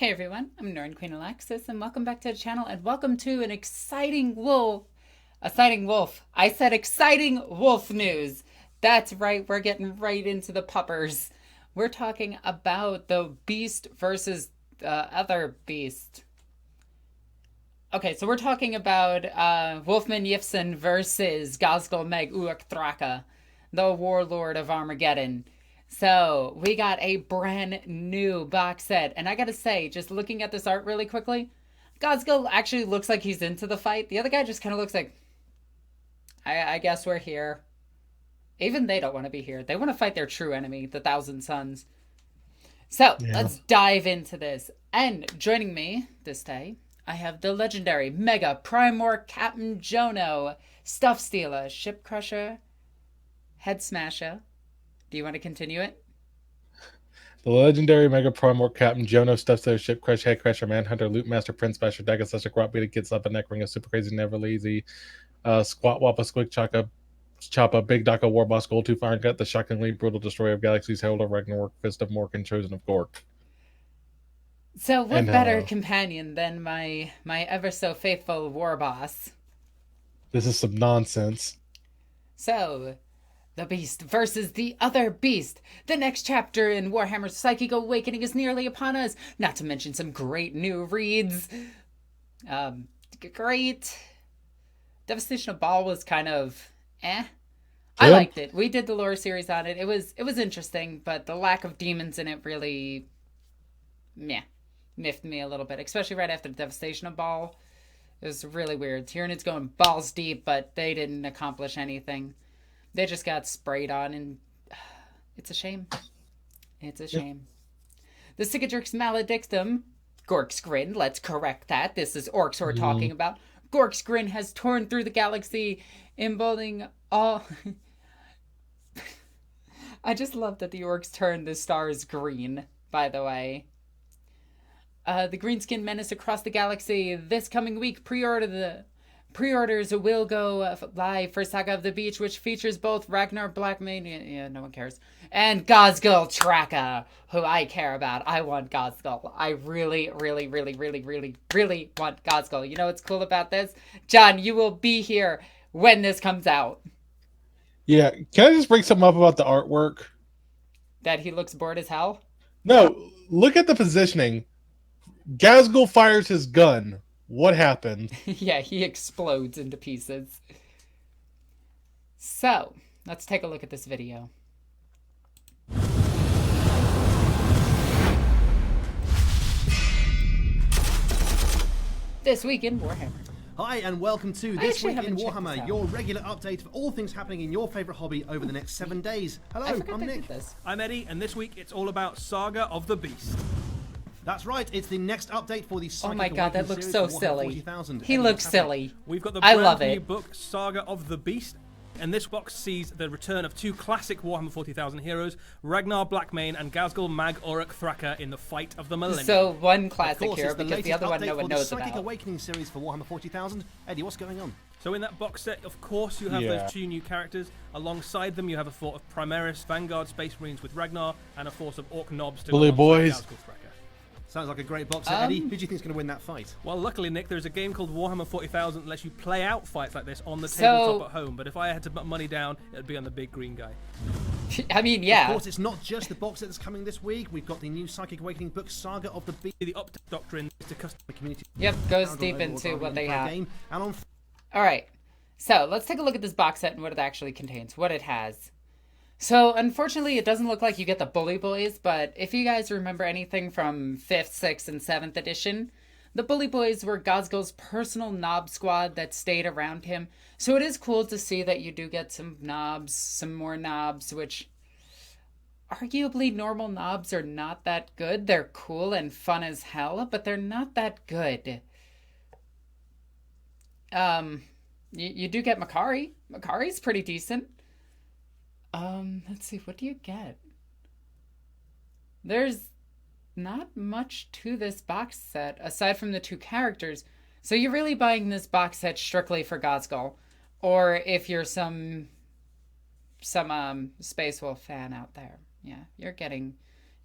Hey everyone, I'm NornQueenAlexis and welcome back to the channel and welcome to an exciting wolf. I said exciting wolf news. That's right, we're getting right into the puppers. We're talking about the beast versus the other beast. Okay, so we're talking about Wolfman Yifson versus Godsgo Meg Uak Thraka, the warlord of Armageddon. So we got a brand new box set, and I gotta say, just looking at this art really quickly, Godsgo actually looks like he's into the fight. The other guy just kind of looks like, I guess we're here. Even they don't want to be here. They want to fight their true enemy, the Thousand Suns. So let's dive into this. And joining me this day, I have the legendary Mega Primordial Captain Jono, Stuff Stealer, Ship Crusher, Head Smasher. Do you want to continue it? The legendary Mega Primordial Captain Jono, Stuff Stealer, Ship Crush, Head Crusher, Manhunter, Loot Master, Prince Basher, Dagger Slasher, Grot Beater, Kid Slapper, Neck Ringer, Super Crazy, Never Lazy, Squat Wappa, Squick Choppa, Big Daka, Warboss, Gold Tooth, Iron Gut, the shockingly brutal Destroyer of Galaxies, Herald of Ragnarok, Fist of Mork, and Chosen of Gork. So what better companion than my ever so faithful war boss? This is some nonsense. So, the beast versus the other beast. The next chapter in Warhammer's Psychic Awakening is nearly upon us. Not to mention some great new reads. Great. Devastation of Ball was kind of I liked it. We did the lore series on it. It was interesting, but the lack of demons in it really miffed me a little bit, especially right after the Devastation of Ball. It was really weird. Tyranids going balls deep, but they didn't accomplish anything. They just got sprayed on, and it's a shame. It's a shame. The Cicatrix Maledictum, Gork's Grin, let's correct that. This is Orks we're talking about. Gork's Grin has torn through the galaxy, emboldening all... I just love that the Orks turned the stars green, by the way. The Greenskin Menace across the galaxy this coming week. Pre-orders will go live for Saga of the Beach, which features both Ragnar Blackmane, yeah, no one cares, and Godsgo Traka, who I care about. I want Godsgo. I really, really, really, really, really, really want Godsgo. You know what's cool about this? John, you will be here when this comes out. Yeah, can I just bring something up about the artwork? That he looks bored as hell? No, look at the positioning. Godsgo fires his gun. What happened? Yeah, he explodes into pieces. So, let's take a look at this video. This week in Warhammer. Hi and welcome to This Week in Warhammer, your regular update of all things happening in your favourite hobby over the next 7 days. Hello, I'm Nick. I'm Eddie, and this week it's all about Saga of the Beast. That's right, it's the next update for the Psychic Oh my god, that looks so silly. He Eddie, looks silly. We've got the brand new book, Saga of the Beast, and this box sees the return of two classic Warhammer 40,000 heroes, Ragnar Blackmane and Ghazghkull Mag Uruk Thraka in the fight of the Millennium. So one classic hero, because the other one no one knows about. Psychic Awakening series for Warhammer 40,000. Eddie, what's going on? So in that box set, of course, you have those two new characters. Alongside them, you have a force of Primaris Vanguard Space Marines with Ragnar, and a force of Orc Knobs to Bully boys. Sounds like a great box set, Eddie. Who do you think is going to win that fight? Well, luckily, Nick, there's a game called Warhammer 40,000 that lets you play out fights like this on the tabletop at home. But if I had to put money down, it'd be on the big green guy. I mean, yeah. Of course, it's not just the box set that's coming this week. We've got the new Psychic Awakening book, Saga of the Beast. The Opt Doctrine is to custom community. Yep, goes deep into what they have. All right, so let's take a look at this box set and what it actually contains, what it has. So, unfortunately, it doesn't look like you get the Bully Boys, but if you guys remember anything from 5th, 6th, and 7th edition, the Bully Boys were Godsgo's personal knob squad that stayed around him. So it is cool to see that you do get some knobs, some more knobs, which arguably normal knobs are not that good. They're cool and fun as hell, but they're not that good. You do get Makari. Makari's pretty decent. Let's see, what do you get? There's not much to this box set, aside from the two characters. So you're really buying this box set strictly for Godsgo. Or if you're some Space Wolf fan out there. Yeah, you're getting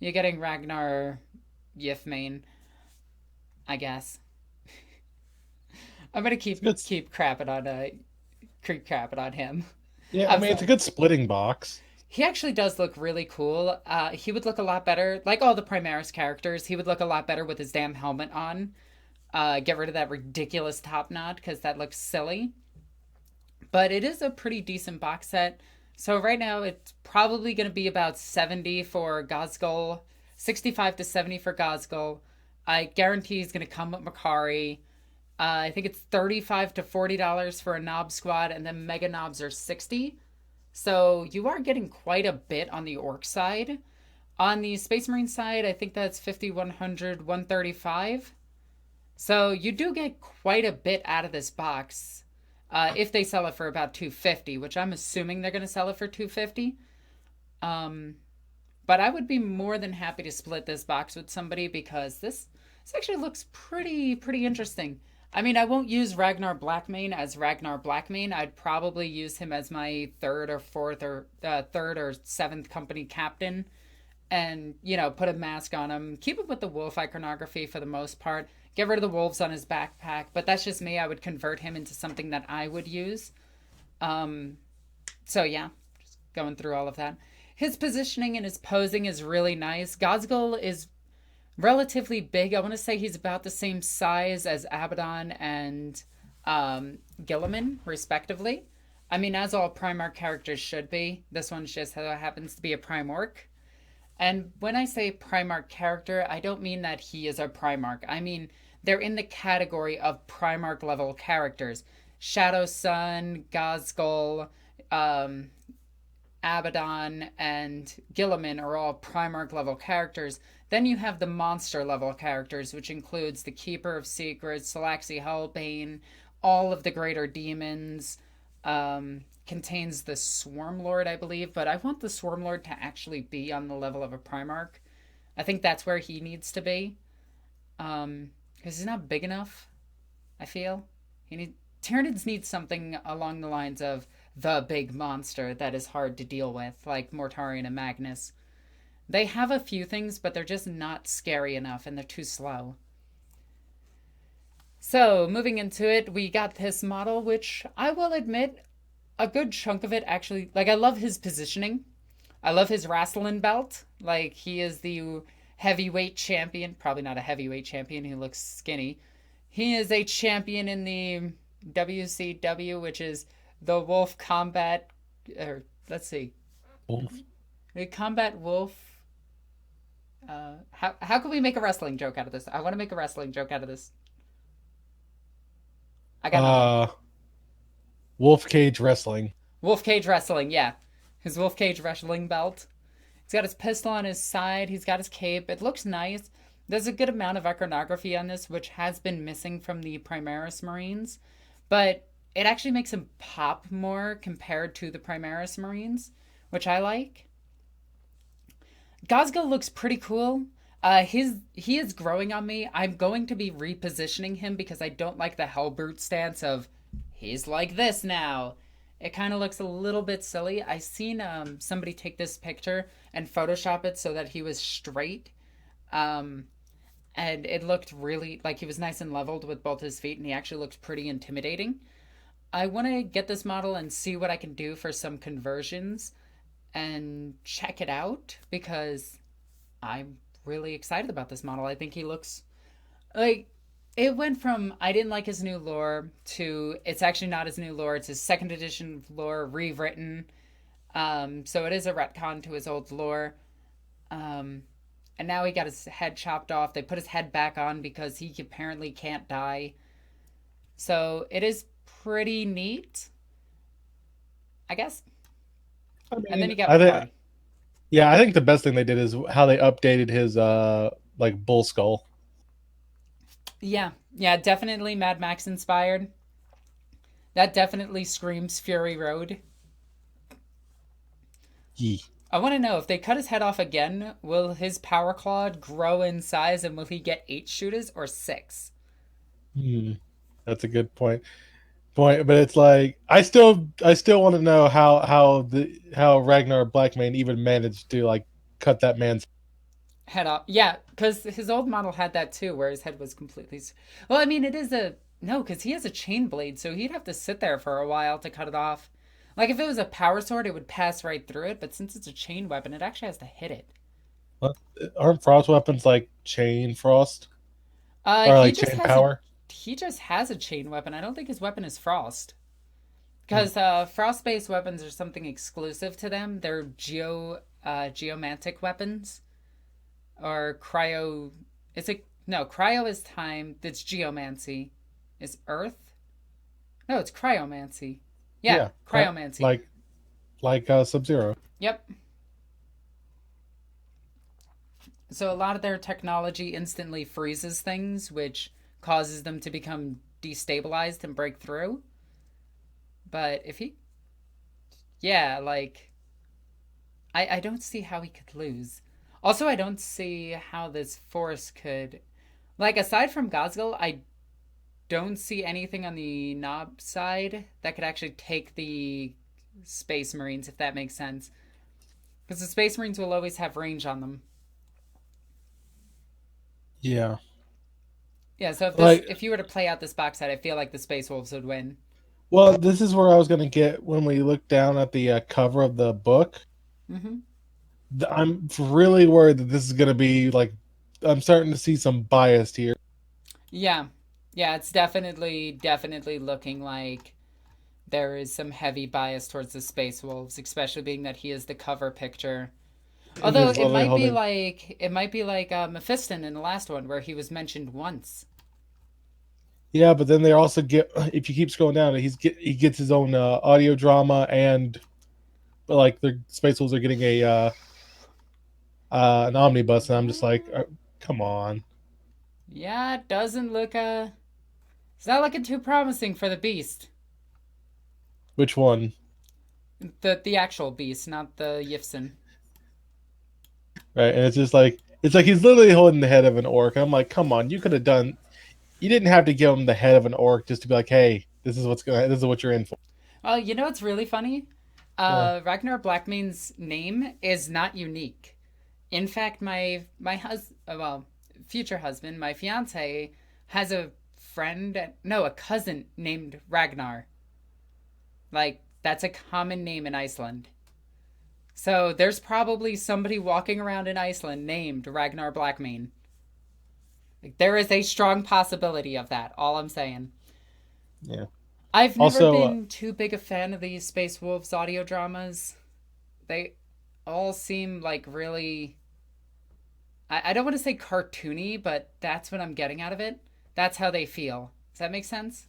Ragnar Yifmane. I guess. I'm gonna keep crapping on him. Yeah, I mean, it's a good splitting box. He actually does look really cool. He would look a lot better, like all the Primaris characters, he would look a lot better with his damn helmet on. Get rid of that ridiculous top knot, because that looks silly. But it is a pretty decent box set. So right now, it's probably going to be about 70 for Godsgo, 65 to 70 for Godsgo. I guarantee he's going to come with Makari. I think it's $35 to $40 for a Nob squad, and then Mega Nobs are $60. So you are getting quite a bit on the Orc side. On the Space Marine side, I think that's 50, 100, 135. So you do get quite a bit out of this box if they sell it for about $250, which I'm assuming they're going to sell it for $250. But I would be more than happy to split this box with somebody, because this actually looks pretty interesting. I mean, I won't use Ragnar Blackmane as Ragnar Blackmane. I'd probably use him as my third or seventh company captain, and, you know, put a mask on him. Keep it with the wolf iconography for the most part. Get rid of the wolves on his backpack. But that's just me. I would convert him into something that I would use. So yeah, just going through all of that. His positioning and his posing is really nice. Godsgo is relatively big. I want to say he's about the same size as Abaddon and Guilliman, respectively. I mean, as all Primarch characters should be. This one just happens to be a Primarch. And when I say Primarch character, I don't mean that he is a Primarch. I mean, they're in the category of Primarch level characters. Shadow Sun, Godsgo, Abaddon, and Guilliman are all Primarch level characters. Then you have the monster level characters, which includes the Keeper of Secrets, Salaxi Hellbane, all of the greater demons, contains the Swarm Lord, I believe, but I want the Swarm Lord to actually be on the level of a Primarch. I think that's where he needs to be. Because he's not big enough, I feel. Tyranids need something along the lines of the big monster that is hard to deal with, like Mortarion and Magnus. They have a few things, but they're just not scary enough, and they're too slow. So, moving into it, we got this model, which I will admit, a good chunk of it actually, like, I love his positioning. I love his Rassilon belt. Like, he is the heavyweight champion. Probably not a heavyweight champion. He looks skinny. He is a champion in the WCW, which is the Wolf Combat, or let's see. Wolf. The Combat Wolf. How can we make a wrestling joke out of this? I want to make a wrestling joke out of this. I got Wolf Cage Wrestling. Wolf Cage Wrestling, yeah. His Wolf Cage Wrestling belt. He's got his pistol on his side. He's got his cape. It looks nice. There's a good amount of iconography on this, which has been missing from the Primaris Marines. But it actually makes him pop more compared to the Primaris Marines, which I like. Godsgo looks pretty cool. He is growing on me. I'm going to be repositioning him because I don't like the Hellbrute stance of he's like this now. It kind of looks a little bit silly. I seen somebody take this picture and Photoshop it so that he was straight. And it looked really like he was nice and leveled with both his feet, and he actually looked pretty intimidating. I want to get this model and see what I can do for some conversions and check it out because I'm really excited about this model. I think he looks like it went from I didn't like his new lore to it's actually not his new lore. It's his second edition lore rewritten. So it is a retcon to his old lore. And now he got his head chopped off. They put his head back on because he apparently can't die. So it is pretty neat, I guess. I mean, and then you got I think the best thing they did is how they updated his like bull skull. Yeah, definitely Mad Max inspired. That definitely screams Fury Road. Yeah. I want to know, if they cut his head off again, will his power claw grow in size and will he get 8 shooters or 6? That's a good point. But it's like I still want to know how Ragnar Blackmane even managed to like cut that man's. Head off. Yeah, because his old model had that too, where his head was completely. Well, I mean, it is a. No, because he has a chain blade, so he'd have to sit there for a while to cut it off. Like, if it was a power sword, it would pass right through it, but since it's a chain weapon, it actually has to hit it. What? Aren't frost weapons like chain frost? Or He like just chain has power? he just has a chain weapon. I don't think his weapon is frost. Because frost-based weapons are something exclusive to them. They're geomantic weapons. Or cryo... Is it... No, cryo is time. That's geomancy. Is earth? No, it's cryomancy. Yeah, cryomancy. Like Sub-Zero. Yep. So a lot of their technology instantly freezes things, which causes them to become destabilized and break through. But if he... Yeah, like... I don't see how he could lose. Also, I don't see how this force could... Like, aside from Godsgo, I don't see anything on the Knob side that could actually take the Space Marines, if that makes sense. Because the Space Marines will always have range on them. Yeah. Yeah, so if you were to play out this box set, I feel like the Space Wolves would win. Well, this is where I was going to get when we look down at the cover of the book. Mm-hmm. I'm really worried that this is going to be like... I'm starting to see some bias here. Yeah. Yeah, it's definitely looking like there is some heavy bias towards the Space Wolves, especially being that he is the cover picture. Although it might be like Mephiston in the last one, where he was mentioned once. Yeah, but then they also get... If you keep scrolling down, he gets his own audio drama, and like the Space Wolves are getting an omnibus, and I'm just like, come on. Yeah, it doesn't look it's not looking too promising for the beast. Which one? The actual beast, not the Yifsen. Right, and it's like he's literally holding the head of an orc. And I'm like, come on, you could have done... You didn't have to give him the head of an orc just to be like, hey, this is what you're in for. Oh, you know what's really funny? Ragnar Blackmane's name is not unique. In fact, my future husband, my fiance, has a cousin named Ragnar. Like, that's a common name in Iceland. So there's probably somebody walking around in Iceland named Ragnar Blackmane. Like, there is a strong possibility of that, all I'm saying. Yeah. I've never been too big a fan of these Space Wolves audio dramas. They all seem like really... I don't want to say cartoony, but that's what I'm getting out of it. That's how they feel. Does that make sense?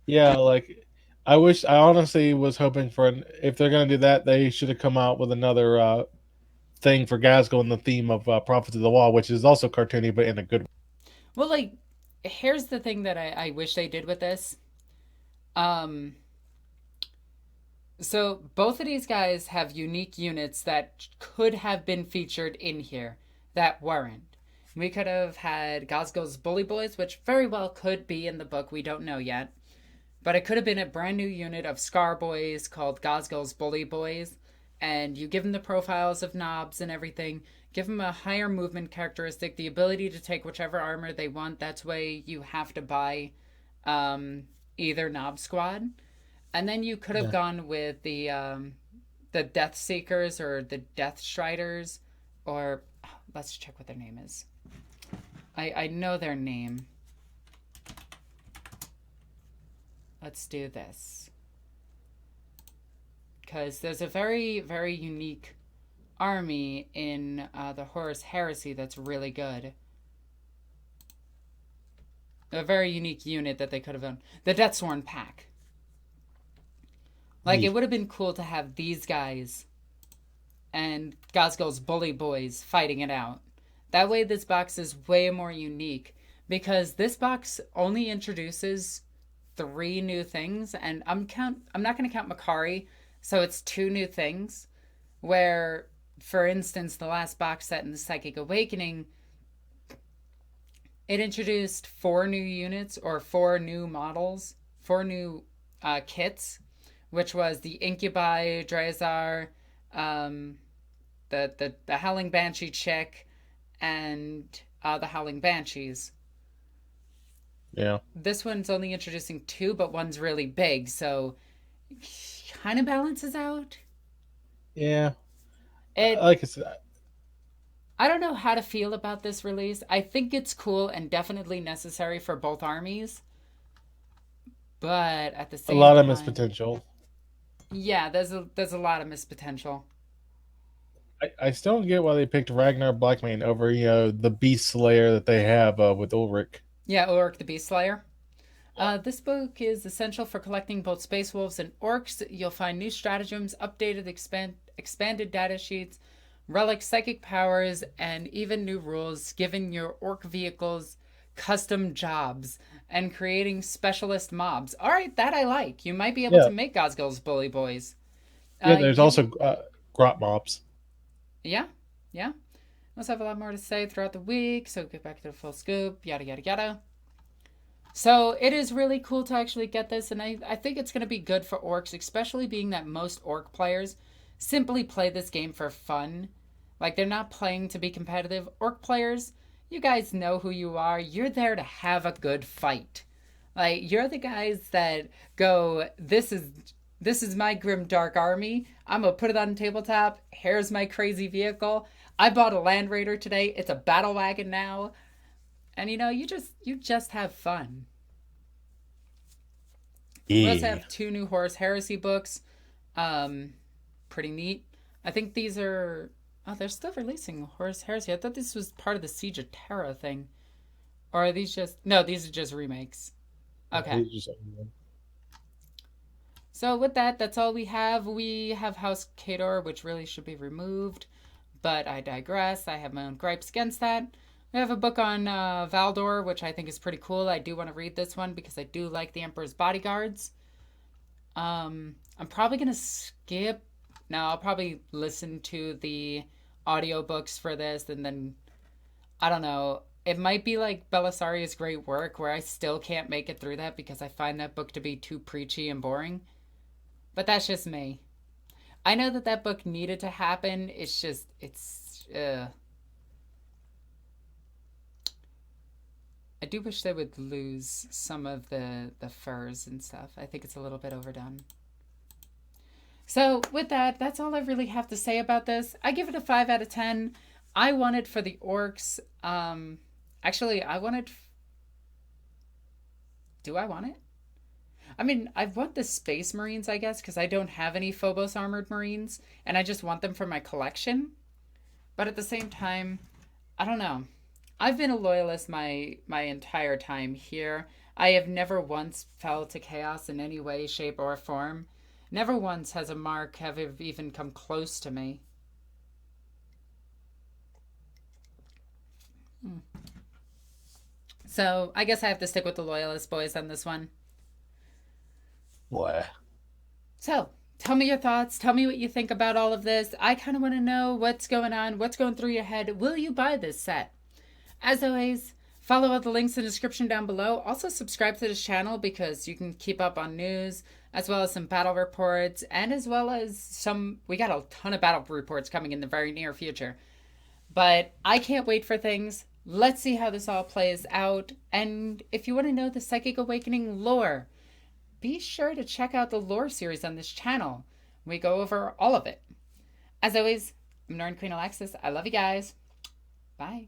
Yeah, like... I honestly was hoping for... If they're going to do that, they should have come out with another thing for Godsgo in the theme of Prophets of the Wall, which is also cartoony, but in a good way. Well, like, here's the thing that I wish they did with this. So both of these guys have unique units that could have been featured in here that weren't. We could have had Godsgo's Bully Boys, which very well could be in the book. We don't know yet. But it could have been a brand new unit of Scar Boys called Godsgo's Bully Boys. And you give them the profiles of knobs and everything. Give them a higher movement characteristic, the ability to take whichever armor they want. That's way you have to buy either Knob Squad. And then you could have gone with the Death Seekers or the Death Striders. Or, let's check what their name is. I know their name. Let's do this. Because there's a very, very unique army in the Horus Heresy that's really good. A very unique unit that they could have done. The Deathsworn Pack. Like, it would have been cool to have these guys and Godsgo's Bully Boys fighting it out. That way this box is way more unique. Because this box only introduces 3 new things. And I'm not going to count Makari. So it's 2 new things. Where, for instance, the last box set in the Psychic Awakening, it introduced 4 new units or 4 new models, 4 new kits, which was the Incubi, Drazar, the Howling Banshee chick, and the Howling Banshees. Yeah. This one's only introducing 2, but one's really big, so kind of balances out. Yeah. Like I said, I don't know how to feel about this release. I think it's cool and definitely necessary for both armies. But at the same time, a lot of missed potential. Yeah, there's a lot of missed potential. I still don't get why they picked Ragnar Blackmane over, the Beast Slayer that they have with Ulrich. Yeah, Ulrich the Beast Slayer. This book is essential for collecting both Space Wolves and Orks. You'll find new stratagems, updated, expanded data sheets, relic psychic powers, and even new rules, giving your Ork vehicles custom jobs and creating specialist mobs. All right, that I like. You might be able to make Godsgo's bully boys. There's also grot mobs. Yeah. Let's have a lot more to say throughout the week, so get back to the full scoop, yada, yada, yada. So it is really cool to actually get this, and I think it's going to be good for Orks, especially being that most Ork players simply play this game for fun. Like, they're not playing to be competitive. Ork players, you guys know who you are. You're there to have a good fight. Like, you're the guys that go, this is my grim dark army. I'm going to put it on the tabletop. Here's my crazy vehicle. I bought a Land Raider today. It's a battle wagon now. And, you just have fun. Yeah. We also have 2 new Horus Heresy books. Pretty neat. I think these are... Oh, they're still releasing Horus Heresy. I thought this was part of the Siege of Terra thing. Or are these just... No, these are just remakes. Okay. So with that, that's all we have. We have House Khador, which really should be removed. But I digress. I have my own gripes against that. We have a book on Valdor, which I think is pretty cool. I do want to read this one because I do like the Emperor's Bodyguards. I'm probably going to skip... No, I'll probably listen to the audiobooks for this, and then, I don't know, it might be like Belisarius' Great Work, where I still can't make it through that because I find that book to be too preachy and boring. But that's just me. I know that book needed to happen. It's just, I do wish they would lose some of the furs and stuff. I think it's a little bit overdone. So with that, that's all I really have to say about this. I give it a 5 out of 10. I want it for the Orks. Actually, I want it... Do I want it? I mean, I want the Space Marines, I guess, because I don't have any Phobos Armored Marines, and I just want them for my collection. But at the same time, I don't know. I've been a loyalist my entire time here. I have never once fell to chaos in any way, shape, or form. Never once has a mark ever even come close to me. So, I guess I have to stick with the loyalist boys on this one. What? So, tell me your thoughts. Tell me what you think about all of this. I kind of want to know what's going on, what's going through your head. Will you buy this set? As always, follow all the links in the description down below. Also, subscribe to this channel because you can keep up on news, as well as some battle reports, and as well as we got a ton of battle reports coming in the very near future. But I can't wait for things. Let's see how this all plays out. And if you want to know the Psychic Awakening lore, be sure to check out the lore series on this channel. We go over all of it. As always, I'm NornQueenAlexis. I love you guys. Bye.